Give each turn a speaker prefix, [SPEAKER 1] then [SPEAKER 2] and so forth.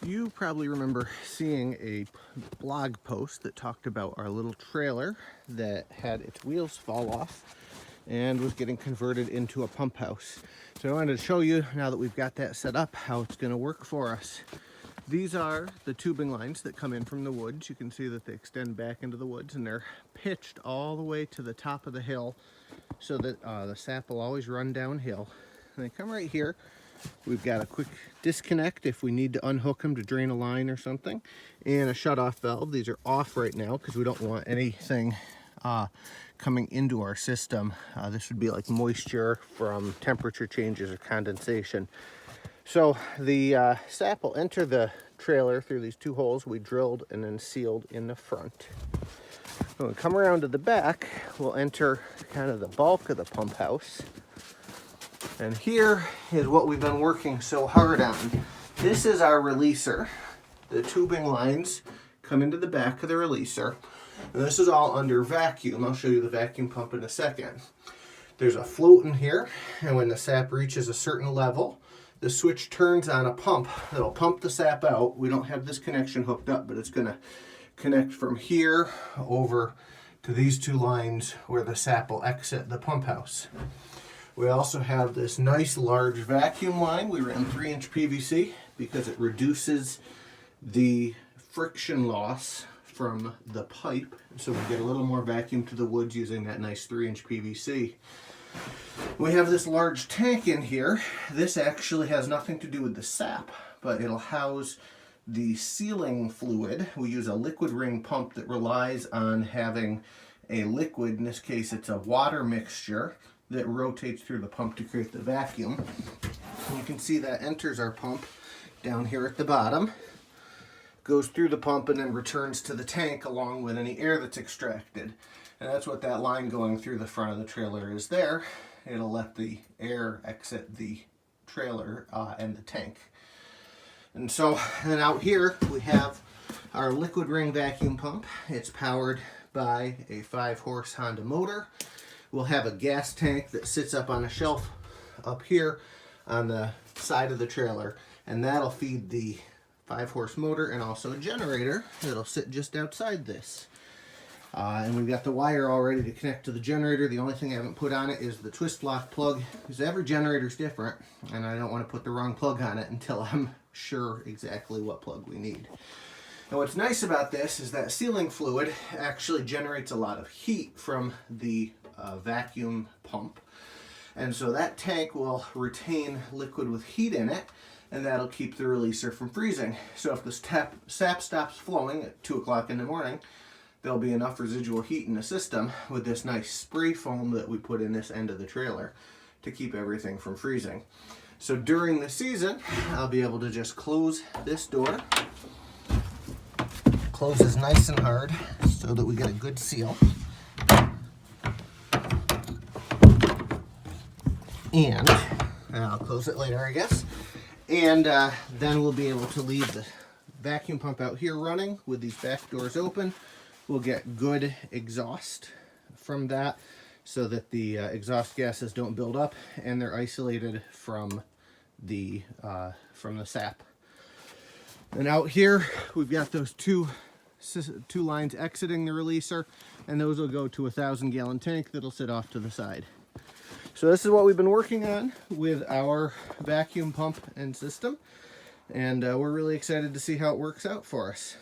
[SPEAKER 1] You probably remember seeing a blog post that talked about our little trailer that had its wheels fall off and was getting converted into a pump house. So I wanted to show you, now that we've got that set up, how it's going to work for us. These are the tubing lines that come in from the woods. You can see that they extend back into the woods, and they're pitched all the way to the top of the hill so that the sap will always run downhill. And they come right here. We've got a quick disconnect if we need to unhook them to drain a line or something, and a shut-off valve. These are off right now because we don't want anything coming into our system. This would be like moisture from temperature changes or condensation. So the sap will enter the trailer through these two holes we drilled and then sealed in the front. When we come around to the back, we'll enter kind of the bulk of the pump house. And here is what we've been working so hard on. This is our releaser. The tubing lines come into the back of the releaser. And this is all under vacuum. I'll show you the vacuum pump in a second. There's a float in here, and when the sap reaches a certain level, the switch turns on a pump that'll pump the sap out. We don't have this connection hooked up, but it's going to connect from here over to these two lines where the sap will exit the pump house. We also have this nice large vacuum line. We ran 3-inch PVC because it reduces the friction loss from the pipe, so we get a little more vacuum to the woods using that nice 3-inch PVC. We have this large tank in here. This actually has nothing to do with the sap, but it'll house the sealing fluid. We use a liquid ring pump that relies on having a liquid, in this case it's a water mixture, that rotates through the pump to create the vacuum. And you can see that enters our pump down here at the bottom, goes through the pump, and then returns to the tank along with any air that's extracted. And that's what that line going through the front of the trailer is there. It'll let the air exit the trailer and the tank. And so then out here we have our liquid ring vacuum pump. It's powered by a 5-horse Honda motor. We'll have a gas tank that sits up on a shelf up here on the side of the trailer, and that'll feed the 5-horse motor and also a generator that'll sit just outside this. And we've got the wire all ready to connect to the generator. The only thing I haven't put on it is the twist lock plug, because every generator's different, and I don't want to put the wrong plug on it until I'm sure exactly what plug we need. And what's nice about this is that sealing fluid actually generates a lot of heat from the vacuum pump, and so that tank will retain liquid with heat in it, and that'll keep the releaser from freezing. So if the sap stops flowing at 2 o'clock in the morning, there'll be enough residual heat in the system with this nice spray foam that we put in this end of the trailer to keep everything from freezing. So during the season, I'll be able to just close this door. Closes nice and hard so that we get a good seal. And I'll close it later, I guess. And then we'll be able to leave the vacuum pump out here running with these back doors open. We'll get good exhaust from that so that the exhaust gases don't build up, and they're isolated from the sap. And out here we've got those two lines exiting the releaser, and those will go to a 1,000-gallon tank that'll sit off to the side. So this is what we've been working on with our vacuum pump and system, and we're really excited to see how it works out for us.